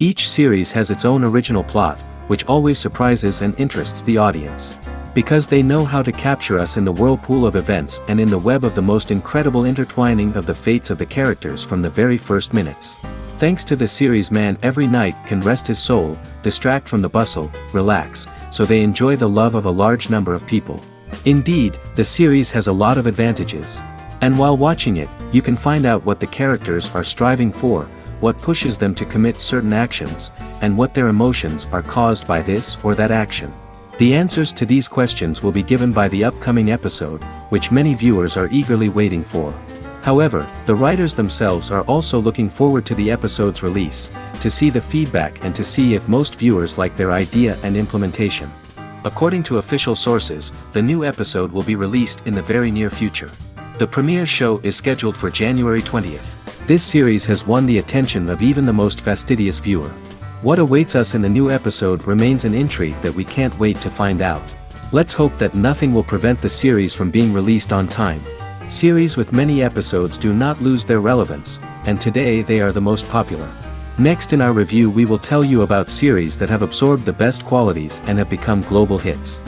Each series has its own original plot, which always surprises and interests the audience. Because they know how to capture us in the whirlpool of events and in the web of the most incredible intertwining of the fates of the characters from the very first minutes. Thanks to the series, man every night can rest his soul, distract from the bustle, relax, so they enjoy the love of a large number of people. Indeed, the series has a lot of advantages. And while watching it, you can find out what the characters are striving for, what pushes them to commit certain actions, and what their emotions are caused by this or that action. The answers to these questions will be given by the upcoming episode, which many viewers are eagerly waiting for. However, the writers themselves are also looking forward to the episode's release, to see the feedback and to see if most viewers like their idea and implementation. According to official sources, the new episode will be released in the very near future. The premiere show is scheduled for January 20th. This series has won the attention of even the most fastidious viewer. What awaits us in the new episode remains an intrigue that we can't wait to find out. Let's hope that nothing will prevent the series from being released on time. Series with many episodes do not lose their relevance, and today they are the most popular. Next in our review we will tell you about series that have absorbed the best qualities and have become global hits.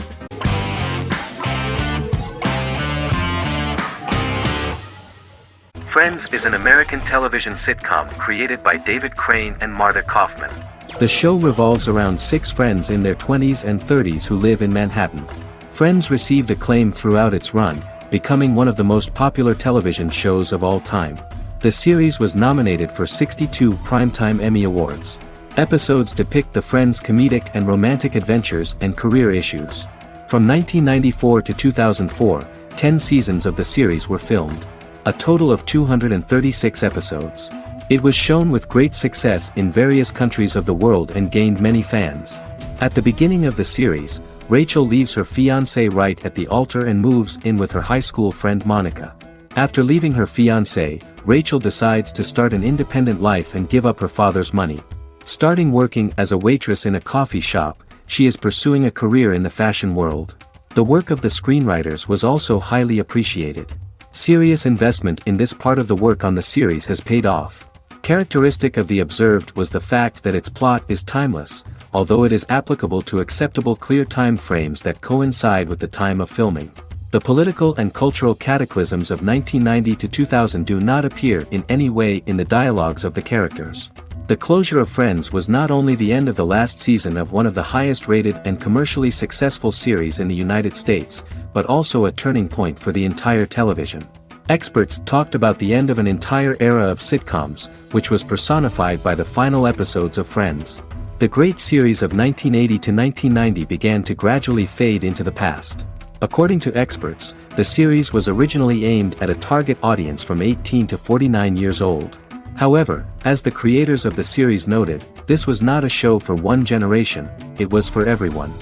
Friends is an American television sitcom created by David Crane and Martha Kaufman. The show revolves around 6 friends in their 20s and 30s who live in Manhattan. Friends received acclaim throughout its run, becoming one of the most popular television shows of all time. The series was nominated for 62 Primetime Emmy Awards. Episodes depict the friends' comedic and romantic adventures and career issues. From 1994 to 2004, 10 seasons of the series were filmed. A total of 236 episodes. It was shown with great success in various countries of the world and gained many fans. At the beginning of the series, Rachel leaves her fiancé right at the altar and moves in with her high school friend Monica. After leaving her fiancé, Rachel decides to start an independent life and give up her father's money. Starting working as a waitress in a coffee shop, she is pursuing a career in the fashion world. The work of the screenwriters was also highly appreciated. Serious investment in this part of the work on the series has paid off. Characteristic of The Observed was the fact that its plot is timeless, although it is applicable to acceptable clear time frames that coincide with the time of filming. The political and cultural cataclysms of 1990 to 2000 do not appear in any way in the dialogues of the characters. The closure of Friends was not only the end of the last season of one of the highest-rated and commercially successful series in the United States, but also a turning point for the entire television. Experts talked about the end of an entire era of sitcoms, which was personified by the final episodes of Friends. The great series of 1980 to 1990 began to gradually fade into the past. According to experts, the series was originally aimed at a target audience from 18 to 49 years old. However, as the creators of the series noted, this was not a show for one generation, it was for everyone.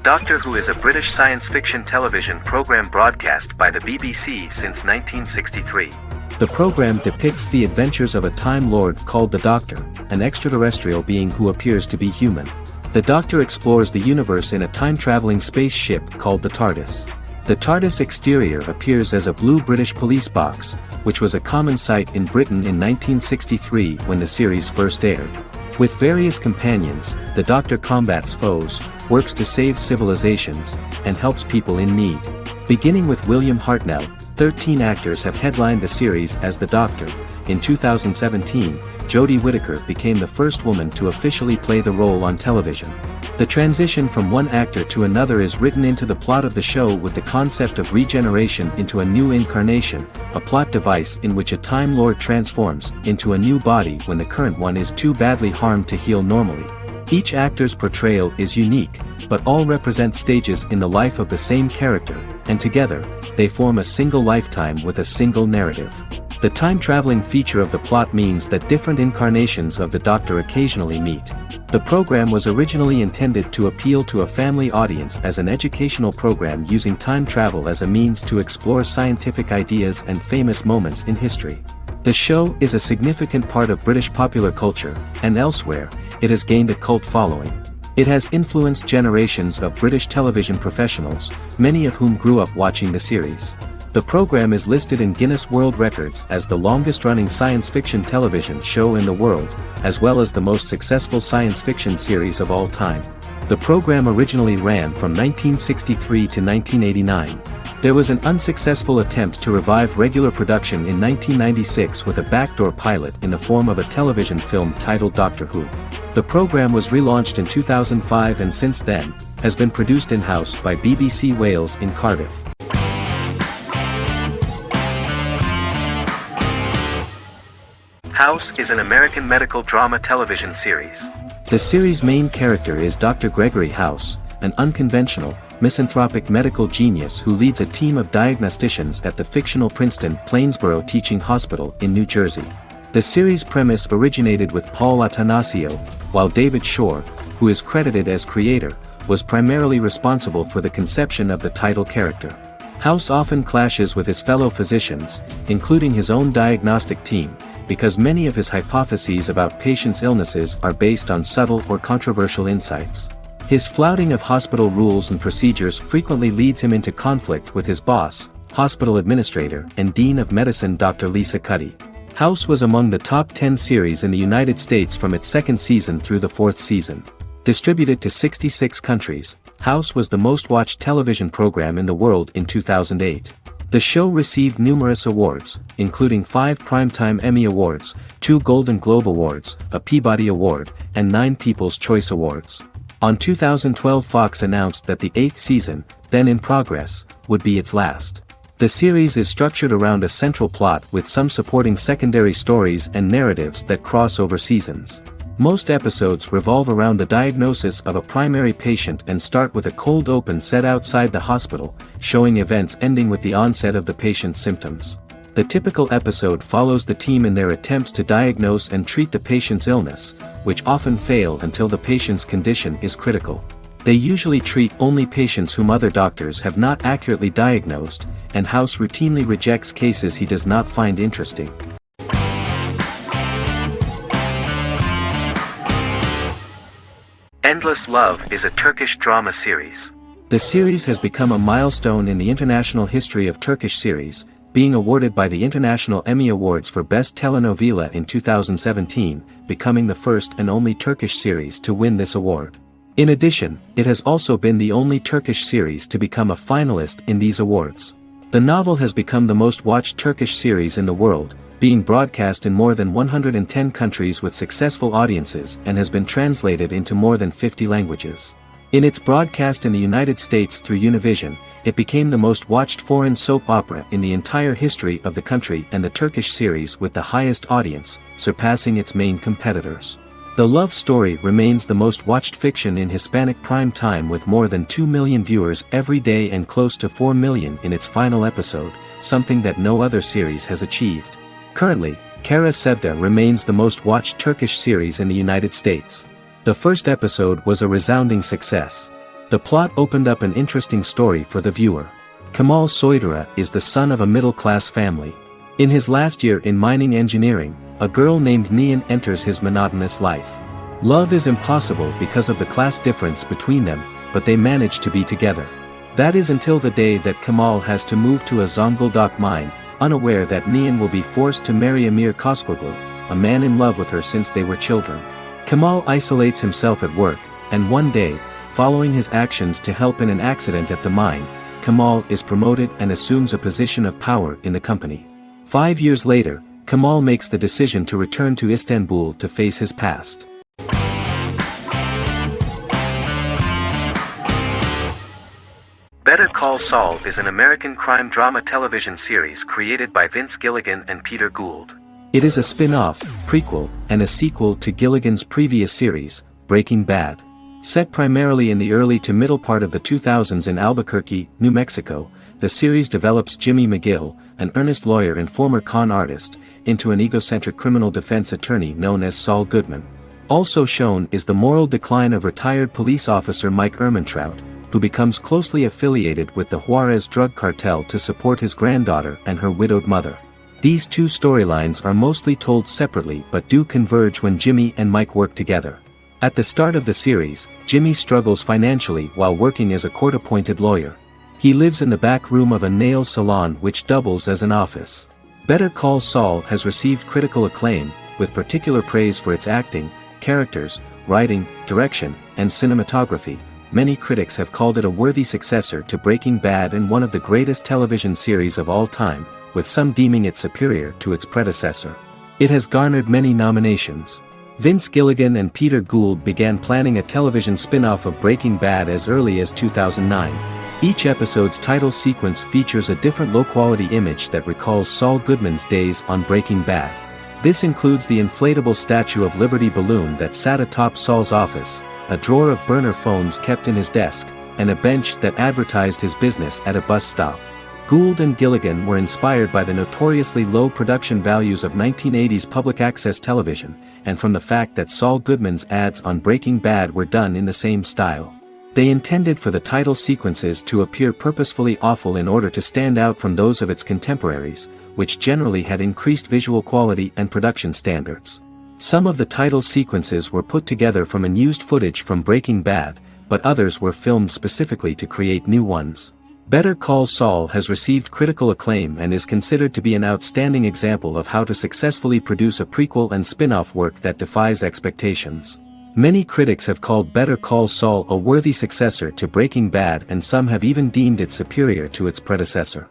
Doctor Who is a British science fiction television program broadcast by the BBC since 1963. The program depicts the adventures of a Time Lord called the Doctor, an extraterrestrial being who appears to be human. The Doctor explores the universe in a time-traveling spaceship called the TARDIS. The TARDIS exterior appears as a blue British police box, which was a common sight in Britain in 1963 when the series first aired. With various companions, the Doctor combats foes, works to save civilizations, and helps people in need. Beginning with William Hartnell, 13 actors have headlined the series as the Doctor. In 2017, Jodie Whittaker became the first woman to officially play the role on television. The transition from one actor to another is written into the plot of the show with the concept of regeneration into a new incarnation, a plot device in which a Time Lord transforms into a new body when the current one is too badly harmed to heal normally. Each actor's portrayal is unique, but all represent stages in the life of the same character, and together, they form a single lifetime with a single narrative. The time-traveling feature of the plot means that different incarnations of the Doctor occasionally meet. The program was originally intended to appeal to a family audience as an educational program using time travel as a means to explore scientific ideas and famous moments in history. The show is a significant part of British popular culture, and elsewhere, it has gained a cult following. It has influenced generations of British television professionals, many of whom grew up watching the series. The program is listed in Guinness World Records as the longest-running science fiction television show in the world, as well as the most successful science fiction series of all time. The program originally ran from 1963 to 1989. There was an unsuccessful attempt to revive regular production in 1996 with a backdoor pilot in the form of a television film titled Doctor Who. The program was relaunched in 2005 and since then, has been produced in-house by BBC Wales in Cardiff. House is an American medical drama television series. The series' main character is Dr. Gregory House, an unconventional, misanthropic medical genius who leads a team of diagnosticians at the fictional Princeton Plainsboro Teaching Hospital in New Jersey. The series' premise originated with Paul Attanasio, while David Shore, who is credited as creator, was primarily responsible for the conception of the title character. House often clashes with his fellow physicians, including his own diagnostic team, because many of his hypotheses about patients' illnesses are based on subtle or controversial insights. His flouting of hospital rules and procedures frequently leads him into conflict with his boss, hospital administrator and dean of medicine Dr. Lisa Cuddy. House was among the top 10 series in the United States from its second season through the fourth season. Distributed to 66 countries, House was the most-watched television program in the world in 2008. The show received numerous awards, including 5 Primetime Emmy Awards, 2 Golden Globe Awards, a Peabody Award, and 9 People's Choice Awards. On 2012 Fox announced that the 8th season, then in progress, would be its last. The series is structured around a central plot with some supporting secondary stories and narratives that cross over seasons. Most episodes revolve around the diagnosis of a primary patient and start with a cold open set outside the hospital, showing events ending with the onset of the patient's symptoms. The typical episode follows the team in their attempts to diagnose and treat the patient's illness, which often fail until the patient's condition is critical. They usually treat only patients whom other doctors have not accurately diagnosed, and House routinely rejects cases he does not find interesting. Endless Love is a Turkish drama series. The series has become a milestone in the international history of Turkish series, being awarded by the International Emmy Awards for Best Telenovela in 2017, becoming the first and only Turkish series to win this award. In addition, it has also been the only Turkish series to become a finalist in these awards. The novel has become the most watched Turkish series in the world, being broadcast in more than 110 countries with successful audiences and has been translated into more than 50 languages. In its broadcast in the United States through Univision, it became the most watched foreign soap opera in the entire history of the country and the Turkish series with the highest audience, surpassing its main competitors. The love story remains the most watched fiction in Hispanic prime time with more than 2 million viewers every day and close to 4 million in its final episode, something that no other series has achieved. Currently, Kara Sevda remains the most watched Turkish series in the United States. The first episode was a resounding success. The plot opened up an interesting story for the viewer. Kemal Soydura is the son of a middle-class family. In his last year in mining engineering, a girl named Nihan enters his monotonous life. Love is impossible because of the class difference between them, but they manage to be together. That is until the day that Kemal has to move to a Zonguldak mine, unaware that Nihan will be forced to marry Amir Koskoglu, a man in love with her since they were children. Kemal isolates himself at work, and one day, following his actions to help in an accident at the mine, Kemal is promoted and assumes a position of power in the company. 5 years later, Kemal makes the decision to return to Istanbul to face his past. Better Call Saul is an American crime drama television series created by Vince Gilligan and Peter Gould. It is a spin-off, prequel, and a sequel to Gilligan's previous series, Breaking Bad. Set primarily in the early to middle part of the 2000s in Albuquerque, New Mexico, the series develops Jimmy McGill, an earnest lawyer and former con artist, into an egocentric criminal defense attorney known as Saul Goodman. Also shown is the moral decline of retired police officer Mike Ehrmantraut, who becomes closely affiliated with the Juarez drug cartel to support his granddaughter and her widowed mother. These two storylines are mostly told separately but do converge when Jimmy and Mike work together. At the start of the series, Jimmy struggles financially while working as a court-appointed lawyer. He lives in the back room of a nail salon which doubles as an office. Better Call Saul has received critical acclaim, with particular praise for its acting, characters, writing, direction, and cinematography. Many critics have called it a worthy successor to Breaking Bad and one of the greatest television series of all time, with some deeming it superior to its predecessor. It has garnered many nominations. Vince Gilligan and Peter Gould began planning a television spin-off of Breaking Bad as early as 2009. Each episode's title sequence features a different low-quality image that recalls Saul Goodman's days on Breaking Bad. This includes the inflatable Statue of Liberty balloon that sat atop Saul's office, a drawer of burner phones kept in his desk, and a bench that advertised his business at a bus stop. Gould and Gilligan were inspired by the notoriously low production values of 1980s public access television, and from the fact that Saul Goodman's ads on Breaking Bad were done in the same style. They intended for the title sequences to appear purposefully awful in order to stand out from those of its contemporaries, which generally had increased visual quality and production standards. Some of the title sequences were put together from unused footage from Breaking Bad, but others were filmed specifically to create new ones. Better Call Saul has received critical acclaim and is considered to be an outstanding example of how to successfully produce a prequel and spin-off work that defies expectations. Many critics have called Better Call Saul a worthy successor to Breaking Bad, and some have even deemed it superior to its predecessor.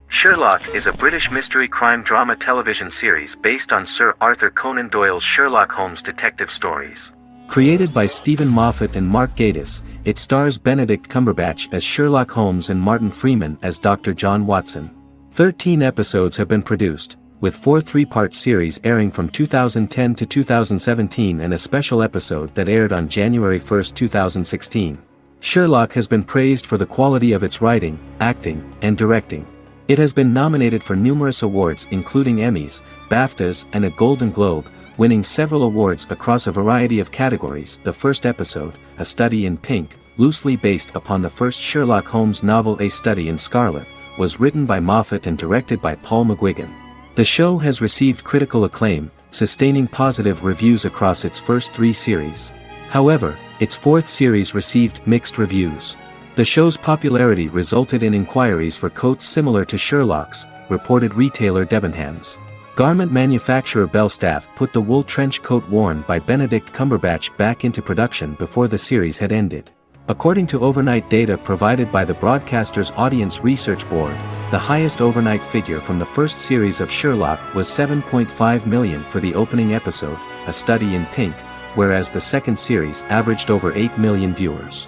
Sherlock is a British mystery crime drama television series based on Sir Arthur Conan Doyle's Sherlock Holmes detective stories. Created by Stephen Moffat and Mark Gatiss, it stars Benedict Cumberbatch as Sherlock Holmes and Martin Freeman as Dr. John Watson. 13 episodes have been produced, with 4 three-part series airing from 2010 to 2017 and a special episode that aired on January 1, 2016. Sherlock has been praised for the quality of its writing, acting, and directing. It has been nominated for numerous awards including Emmys, BAFTAs, and a Golden Globe, winning several awards across a variety of categories. The first episode, A Study in Pink, loosely based upon the first Sherlock Holmes novel A Study in Scarlet, was written by Moffat and directed by Paul McGuigan. The show has received critical acclaim, sustaining positive reviews across its first 3 series. However, its 4th series received mixed reviews. The show's popularity resulted in inquiries for coats similar to Sherlock's, reported retailer Debenhams. Garment manufacturer Belstaff put the wool trench coat worn by Benedict Cumberbatch back into production before the series had ended. According to overnight data provided by the broadcaster's Audience Research Board, the highest overnight figure from the first series of Sherlock was 7.5 million for the opening episode, A Study in Pink, whereas the second series averaged over 8 million viewers.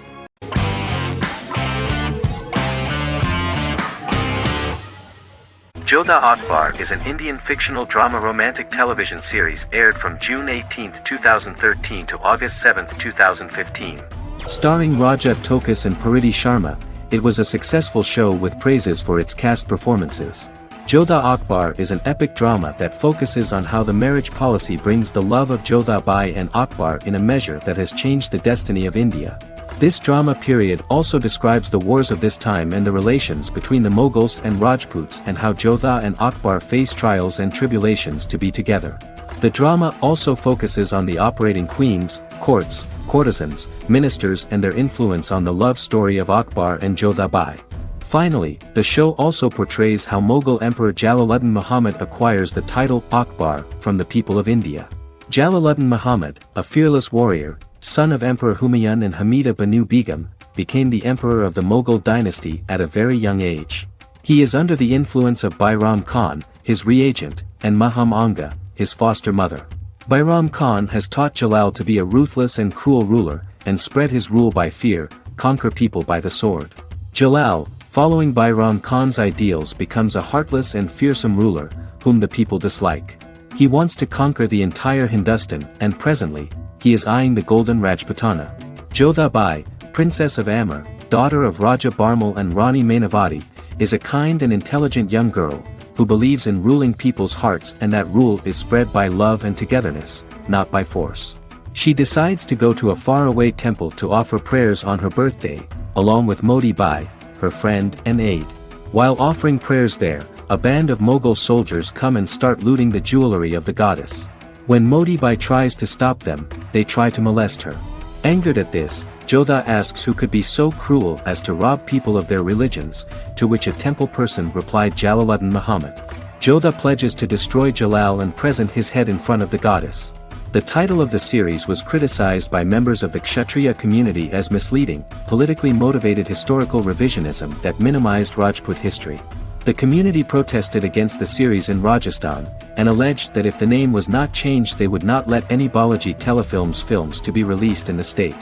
Jodha Akbar is an Indian fictional drama romantic television series aired from June 18, 2013 to August 7, 2015. Starring Raja Tokas and Pariti Sharma, it was a successful show with praises for its cast performances. Jodha Akbar is an epic drama that focuses on how the marriage policy brings the love of Jodha Bai and Akbar in a measure that has changed the destiny of India. This drama period also describes the wars of this time and the relations between the Mughals and Rajputs and how Jodha and Akbar face trials and tribulations to be together. The drama also focuses on the operating queens, courts, courtesans, ministers and their influence on the love story of Akbar and Jodha Bai. Finally, the show also portrays how Mughal Emperor Jalaluddin Muhammad acquires the title Akbar from the people of India. Jalaluddin Muhammad, a fearless warrior, son of Emperor Humayun and Hamida Banu Begum, became the emperor of the Mughal dynasty at a very young age. He is under the influence of Bairam Khan, his reagent, and Maham Anga, his foster mother. Bairam Khan has taught Jalal to be a ruthless and cruel ruler, and spread his rule by fear, conquer people by the sword. Jalal, following Bairam Khan's ideals, becomes a heartless and fearsome ruler, whom the people dislike. He wants to conquer the entire Hindustan, and presently, he is eyeing the Golden Rajputana. Jodha Bai, Princess of Amber, daughter of Raja Barmal and Rani Mainavati, is a kind and intelligent young girl, who believes in ruling people's hearts and that rule is spread by love and togetherness, not by force. She decides to go to a faraway temple to offer prayers on her birthday, along with Modi Bai, her friend and aide. While offering prayers there, a band of Mughal soldiers come and start looting the jewelry of the goddess. When Modibai tries to stop them, they try to molest her. Angered at this, Jodha asks who could be so cruel as to rob people of their religions, to which a temple person replied Jalaluddin Muhammad. Jodha pledges to destroy Jalal and present his head in front of the goddess. The title of the series was criticized by members of the Kshatriya community as misleading, politically motivated historical revisionism that minimized Rajput history. The community protested against the series in Rajasthan, and alleged that if the name was not changed they would not let any Balaji Telefilms films to be released in the state.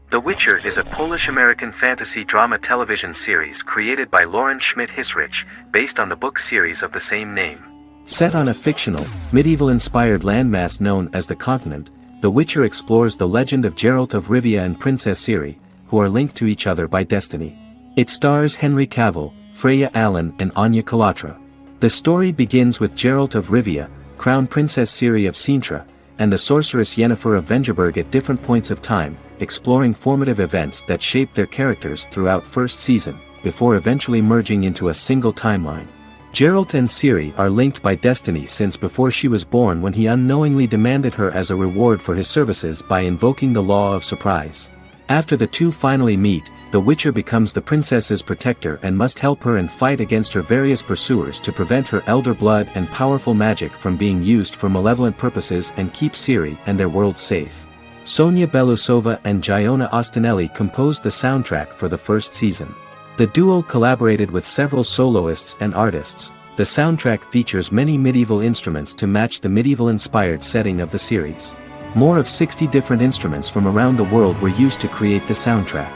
The Witcher is a Polish-American fantasy drama television series created by Lauren Schmidt-Hisrich, based on the book series of the same name. Set on a fictional, medieval-inspired landmass known as the Continent, The Witcher explores the legend of Geralt of Rivia and Princess Ciri, who are linked to each other by destiny. It stars Henry Cavill, Freya Allan and Anya Kalatra. The story begins with Geralt of Rivia, Crown Princess Ciri of Sintra, and the sorceress Yennefer of Vengerberg at different points of time, exploring formative events that shape their characters throughout first season, before eventually merging into a single timeline. Geralt and Ciri are linked by destiny since before she was born when he unknowingly demanded her as a reward for his services by invoking the law of surprise. After the two finally meet, the Witcher becomes the princess's protector and must help her and fight against her various pursuers to prevent her elder blood and powerful magic from being used for malevolent purposes and keep Ciri and their world safe. Sonia Belousova and Giona Ostinelli composed the soundtrack for the first season. The duo collaborated with several soloists and artists. The soundtrack features many medieval instruments to match the medieval-inspired setting of the series. More of 60 different instruments from around the world were used to create the soundtrack.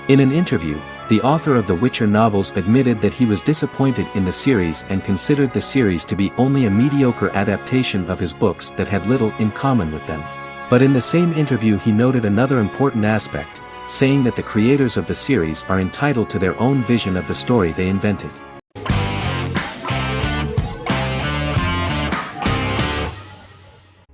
In an interview, the author of the Witcher novels admitted that he was disappointed in the series and considered the series to be only a mediocre adaptation of his books that had little in common with them. But in the same interview he noted another important aspect, saying that the creators of the series are entitled to their own vision of the story they invented.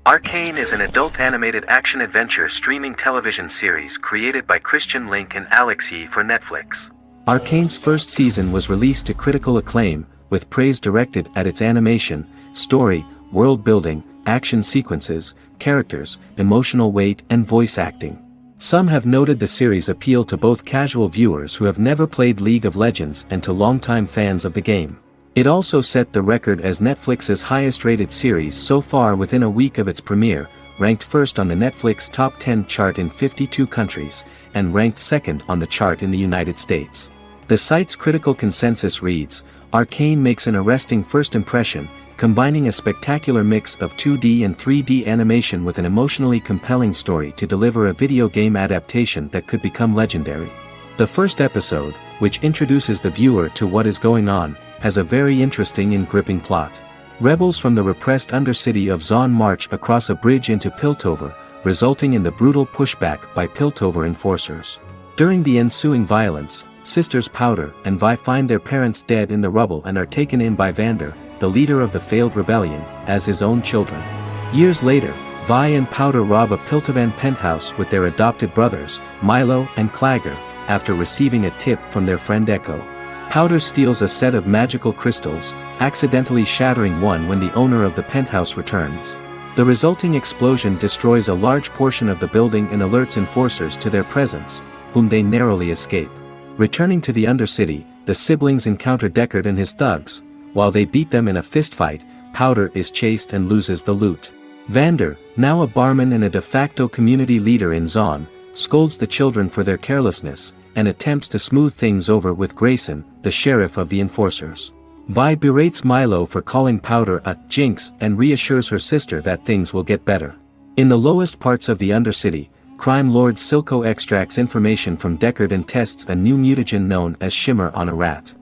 Arcane is an adult animated action-adventure streaming television series created by Christian Link and Alex Yee for Netflix. Arcane's first season was released to critical acclaim, with praise directed at its animation, story, world-building, action sequences, characters, emotional weight and voice acting. Some have noted the series' appeal to both casual viewers who have never played League of Legends and to longtime fans of the game. It also set the record as Netflix's highest-rated series so far within a week of its premiere, ranked first on the Netflix Top 10 chart in 52 countries, and ranked second on the chart in the United States. The site's critical consensus reads, "Arcane makes an arresting first impression, combining a spectacular mix of 2D and 3D animation with an emotionally compelling story to deliver a video game adaptation that could become legendary." The first episode, which introduces the viewer to what is going on, has a very interesting and gripping plot. Rebels from the repressed undercity of Zon march across a bridge into Piltover, resulting in the brutal pushback by Piltover enforcers. During the ensuing violence, sisters Powder and Vi find their parents dead in the rubble and are taken in by Vander, the leader of the failed rebellion, as his own children. Years later, Vi and Powder rob a Piltovan penthouse with their adopted brothers, Milo and Clagger, after receiving a tip from their friend Echo. Powder steals a set of magical crystals, accidentally shattering one when the owner of the penthouse returns. The resulting explosion destroys a large portion of the building and alerts enforcers to their presence, whom they narrowly escape. Returning to the Undercity, the siblings encounter Deckard and his thugs. While they beat them in a fistfight, Powder is chased and loses the loot. Vander, now a barman and a de facto community leader in Zon, scolds the children for their carelessness, and attempts to smooth things over with Grayson, the sheriff of the enforcers. Vi berates Milo for calling Powder a jinx and reassures her sister that things will get better. In the lowest parts of the Undercity, crime lord Silco extracts information from Deckard and tests a new mutagen known as Shimmer on a rat.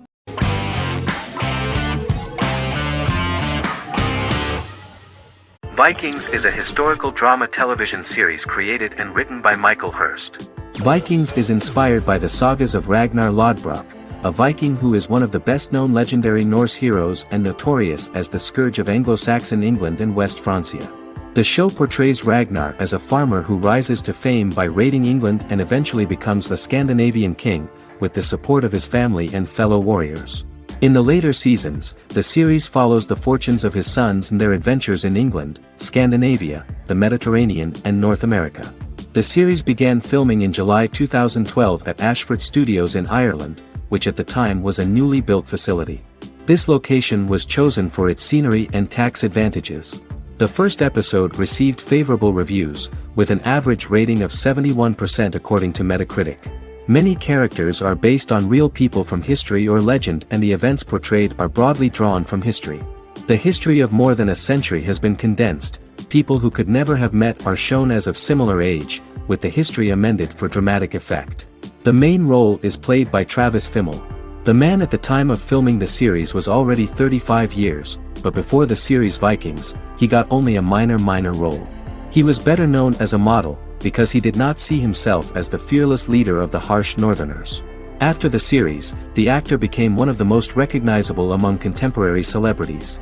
Vikings is a historical drama television series created and written by Michael Hurst. Vikings is inspired by the sagas of Ragnar Lodbrok, a Viking who is one of the best-known legendary Norse heroes and notorious as the scourge of Anglo-Saxon England and West Francia. The show portrays Ragnar as a farmer who rises to fame by raiding England and eventually becomes the Scandinavian king, with the support of his family and fellow warriors. In the later seasons, the series follows the fortunes of his sons and their adventures in England, Scandinavia, the Mediterranean and North America. The series began filming in July 2012 at Ashford Studios in Ireland, which at the time was a newly built facility. This location was chosen for its scenery and tax advantages. The first episode received favorable reviews, with an average rating of 71% according to Metacritic. Many characters are based on real people from history or legend, and the events portrayed are broadly drawn from history. The history of more than a century has been condensed. People who could never have met are shown as of similar age, with the history amended for dramatic effect. The main role is played by Travis Fimmel. The man at the time of filming the series was already 35 years, but before the series Vikings, he got only a minor role. He was better known as a model, because he did not see himself as the fearless leader of the harsh Northerners. After the series, the actor became one of the most recognizable among contemporary celebrities.